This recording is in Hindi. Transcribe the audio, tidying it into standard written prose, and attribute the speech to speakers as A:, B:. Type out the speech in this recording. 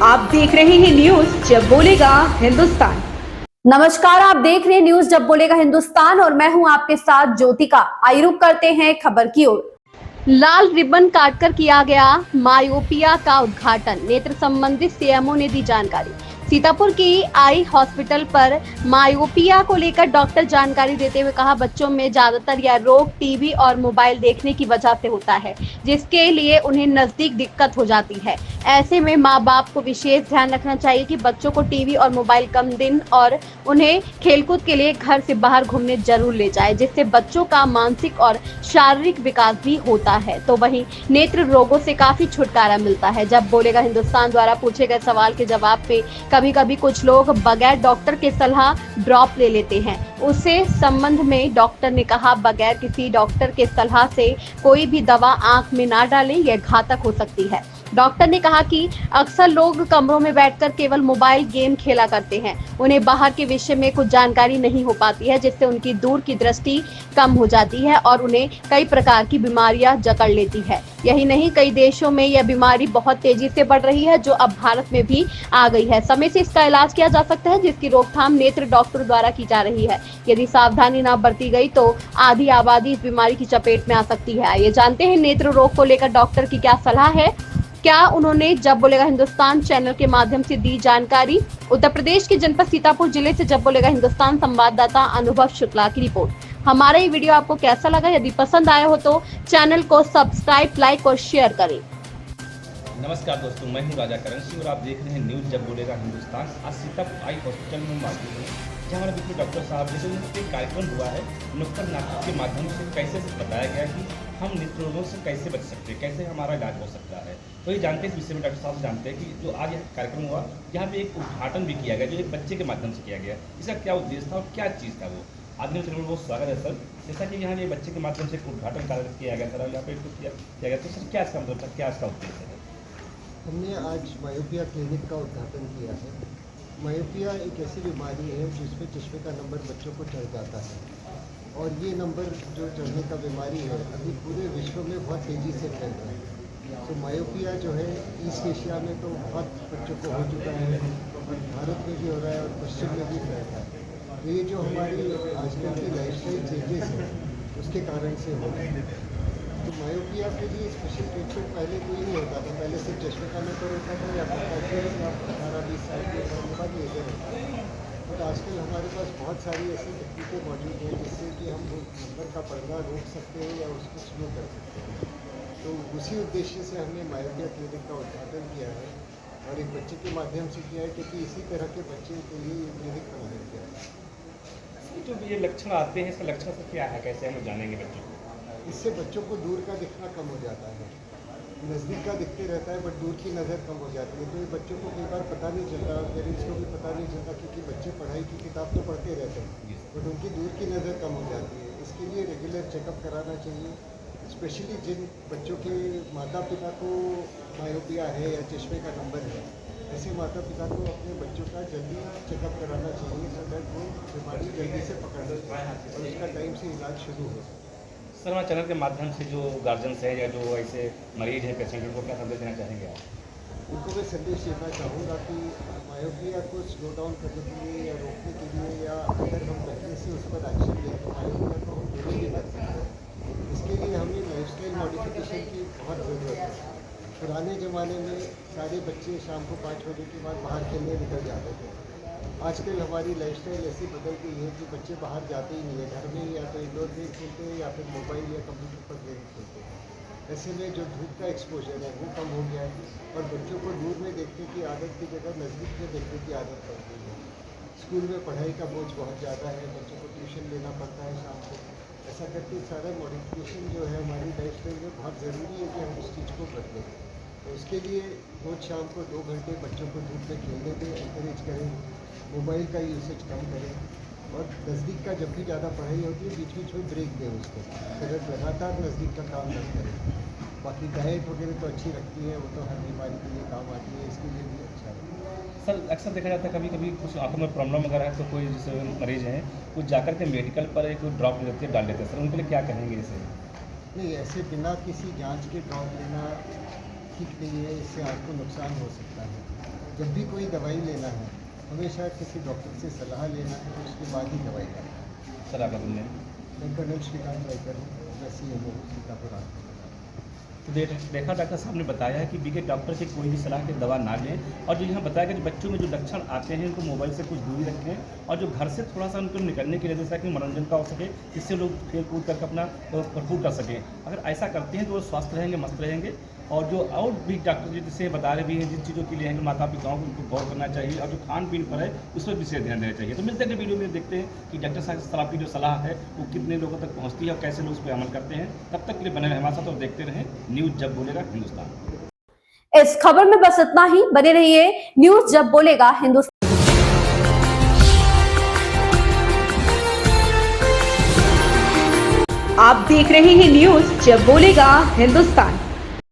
A: आप देख रहे हैं न्यूज जब बोलेगा हिंदुस्तान।
B: नमस्कार, आप देख रहे हैं न्यूज जब बोलेगा हिंदुस्तान और मैं हूं आपके साथ ज्योतिका। आइए रुक करते हैं खबर की ओर। लाल रिबन काटकर किया गया मायोपिया का उद्घाटन, नेत्र संबंधित सीएमओ ने दी जानकारी। सीतापुर की आई हॉस्पिटल पर मायोपिया को लेकर डॉक्टर जानकारी देते हुए कहा, बच्चों में ज्यादातर यह रोग टीवी और मोबाइल देखने की वजह से होता है, जिसके लिए उन्हें नजदीक दिक्कत हो जाती है। ऐसे में माँ बाप को विशेष ध्यान रखना चाहिए कि बच्चों को टीवी और मोबाइल कम दिन और उन्हें खेलकूद के लिए घर से बाहर घूमने जरूर ले जाए, जिससे बच्चों का मानसिक और शारीरिक विकास भी होता है। तो वहीं नेत्र रोगों से काफी छुटकारा मिलता है। जब बोलेगा हिंदुस्तान द्वारा पूछे गए सवाल के जवाब में कभी कभी कुछ लोग बगैर डॉक्टर के सलाह ड्रॉप ले लेते हैं। उससे संबंध में डॉक्टर ने कहा, बगैर किसी डॉक्टर के सलाह से कोई भी दवा आंख में ना डालें, यह घातक हो सकती है। डॉक्टर ने कहा कि अक्सर लोग कमरों में बैठकर केवल मोबाइल गेम खेला करते हैं, उन्हें बाहर के विषय में कुछ जानकारी नहीं हो पाती है, जिससे उनकी दूर की दृष्टि कम हो जाती है और उन्हें कई प्रकार की बीमारियां जकड़ लेती है। यही नहीं, कई देशों में यह बीमारी बहुत तेजी से बढ़ रही है, जो अब भारत में भी आ गई है। समय से इसका इलाज किया जा सकता है, जिसकी रोकथाम नेत्र डॉक्टर द्वारा की जा रही है। यदि सावधानी न बरती गई तो आधी आबादी इस बीमारी की चपेट में आ सकती है। आइए जानते हैं नेत्र रोग को लेकर डॉक्टर की क्या सलाह है, क्या उन्होंने जब बोलेगा हिंदुस्तान चैनल के माध्यम से दी जानकारी। उत्तर प्रदेश के जनपद सीतापुर जिले से जब बोलेगा हिंदुस्तान संवाददाता अनुभव शुक्ला की रिपोर्ट। हमारा ये वीडियो आपको कैसा लगा? यदि पसंद आया हो तो चैनल को सब्सक्राइब, लाइक और शेयर करें।
C: नमस्कार दोस्तों, मैं हूं राजा करण सिंह और आप देख रहे हैं न्यूज़ जब बोलेगा हिंदुस्तान। आज सीतापुर आई हॉस्पिटल में मौजूद हूँ, जहाँ हमारे बिल्कुल डॉक्टर साहब जैसे उनका एक कार्यक्रम हुआ है नुक्कड़ नाटक के माध्यम से कैसे बताया गया कि हम नेत्र रोगों से कैसे बच सकते हैं, कैसे हमारा इलाज हो सकता है। तो ये जानते हैं, इस विषय में डॉक्टर साहब जानते हैं कि जो आज यह कार्यक्रम हुआ, यहाँ पे एक उद्घाटन भी किया गया जो एक बच्चे के माध्यम से किया गया। इसका क्या उद्देश्य था और क्या चीज़ था वो आदमी चैनल में बहुत स्वागत है सर। जैसा कि यहाँ ये बच्चे के माध्यम से एक उद्घाटन कार्य किया गया था, यहाँ पे किया गया, तो सर क्या इसका मतलब था, क्या इसका उद्देश्य है?
D: हमने आज मायोपिया क्लिनिक का उद्घाटन किया है। मायोपिया एक ऐसी बीमारी है जिसमें चश्मे का नंबर बच्चों को चढ़ जाता है और ये नंबर जो चढ़ने का बीमारी है अभी पूरे विश्व में बहुत तेज़ी से फैल रहा है। तो मायोपिया जो है ईस्ट एशिया में तो बहुत बच्चों को हो चुका है और भारत में भी हो रहा है और पश्चिम में भी फैल रहा है। तो ये जो हमारी आजकल की लाइफस्टाइल चेंजेस हैं उसके कारण से हो रहा है। तो मायोपिया के लिए स्पेशल ट्रीटमेंट पहले कोई नहीं होता था, पहले सिर्फ चश्मे का नंबर होता था या 18-20 साल के बाद लेजर होता था। बट आजकल हमारे पास बहुत सारी ऐसी तकनीकें मौजूद हैं जिससे कि हम नंबर का पड़ना रोक सकते हैं या उसको स्लो कर सकते हैं। तो उसी उद्देश्य से हमने मायोपिया क्लिनिक का उद्घाटन किया है और एक बच्चे के माध्यम से किया है, क्योंकि इसी तरह के बच्चे के लिए ये क्लिनिक बनाया गया है।
C: जो ये लक्षण आते हैं, इसका लक्षण से क्या है, कैसे हम जानेंगे बच्चों को?
D: इससे बच्चों को दूर का दिखना कम हो जाता है, नज़दीक का दिखते रहता है बट दूर की नज़र कम हो जाती है। तो ये बच्चों को कई बार पता नहीं चलता, पेरेंट्स को भी पता नहीं चलता, क्योंकि बच्चे पढ़ाई की किताब तो पढ़ते रहते हैं बट उनकी दूर की नज़र कम हो जाती है। इसके लिए रेगुलर चेकअप कराना चाहिए, स्पेशली जिन बच्चों के माता पिता को मायोपिया है या चश्मे का नंबर है, ऐसे माता पिता को अपने बच्चों का जल्दी चेकअप कराना चाहिए, सो दैट वो बीमारी जल्दी से पकड़ लेते हैं और उसका टाइम से इलाज शुरू हो सकता है।
C: सर, हमारे चैनल के माध्यम से जो गार्जियंस हैं या जो ऐसे मरीज हैं, पेशेंट, उनको क्या संदेश देना चाहेंगे आप?
D: उनको मैं संदेश देना चाहूँगा कि मायोपिया को स्लो डाउन करने के लिए या रोकने के लिए, या अगर हम पहले से उस पर एक्शन लें तो मायोपिया को हम दूर भी कर सकते हैं। इसके लिए हमें लाइफस्टाइल मॉडिफिकेशन की बहुत ज़रूरत है। पुराने ज़माने में सारे बच्चे शाम को 5 बजे के बाद बाहर खेलने निकल जाते थे। आजकल हमारी लाइफस्टाइल ऐसी बदल गई है कि बच्चे बाहर जाते ही नहीं है, घर में या तो इंडोर गेम खेलते हैं या फिर मोबाइल या कंप्यूटर पर गेम खेलते हैं। ऐसे में जो धूप का एक्सपोजर है वो कम हो गया है और बच्चों को दूर में देखने की आदत की जगह नज़दीक में देखने की आदत पड़ गई है। स्कूल में पढ़ाई का बोझ बहुत ज़्यादा है, बच्चों को ट्यूशन लेना पड़ता है शाम को। ऐसा करके सारा मॉडिफिकेशन जो है हमारी लाइफस्टाइल में बहुत ज़रूरी है कि हम उस चीज़ को बदलें। तो उसके लिए रोज़ शाम को 2 घंटे बच्चों को धूप में खेलने दें, इंकरेज करें, मोबाइल का यूसेज कम करें और नज़दीक का जब भी ज़्यादा पढ़ाई होती है बीच बीच में ब्रेक दें उसको, अगर लगातार नज़दीक का काम न करें। बाकी डाइट वगैरह तो अच्छी रखती है, वो तो हर बीमारी के लिए काम आती है, इसके लिए भी अच्छा है।
C: सर, अक्सर देखा जाता है कभी कभी कुछ आंखों में प्रॉब्लम अगर है तो कोई जैसे मरीज हैं वो जाकर के मेडिकल पर एक ड्रॉप लेते हैं, डाल देते हैं। सर, उनके लिए क्या कहेंगे इसे?
D: नहीं, ऐसे बिना किसी जांच के ड्रॉप लेना ठीक नहीं है, इससे आपको नुकसान हो सकता है। जब भी कोई दवाई लेना है हमेशा किसी डॉक्टर से सलाह लेना है, उसके बाद ही दवाई लेना है।
C: सर आपका बोलने
D: मैं कर्नल श्रीकांत रायकर हूँ, मैं CMO सीतापुर।
C: तो देखा डॉक्टर साहब ने बताया है कि बीके डॉक्टर से कोई भी सलाह के दवा ना लें, और जो यहाँ बताया गया कि बच्चों में जो लक्षण आते हैं उनको मोबाइल से कुछ दूरी रखें, और जो घर से थोड़ा सा उनको निकलने के लिए जैसा कि मनोरंजन का हो सके, जिससे लोग खेल कूद करके अपना भरपूर कर सकें। अगर ऐसा करते हैं तो वो स्वस्थ रहेंगे, मस्त रहेंगे। और जो और भी डॉक्टर जिससे बता रहे भी हैं, जिन चीज़ों के लिए हैं कि माता पिताओं को उनको गौर करना चाहिए, और जो खान पीन पर है उस पर विशेष ध्यान देना चाहिए। तो मिलते हैं वीडियो में, देखते हैं कि डॉक्टर साहब की जो सलाह है वो कितने लोगों तक पहुँचती है और कैसे लोग उस पर अमल करते हैं। तब तक के लिए बने रहे हमारे साथ और देखते रहें न्यूज़ जब बोलेगा हिंदुस्तान।
B: इस खबर में बस इतना ही। बने रहिए न्यूज जब बोलेगा हिंदुस्तान।
A: आप देख रहे हैं न्यूज जब बोलेगा हिंदुस्तान।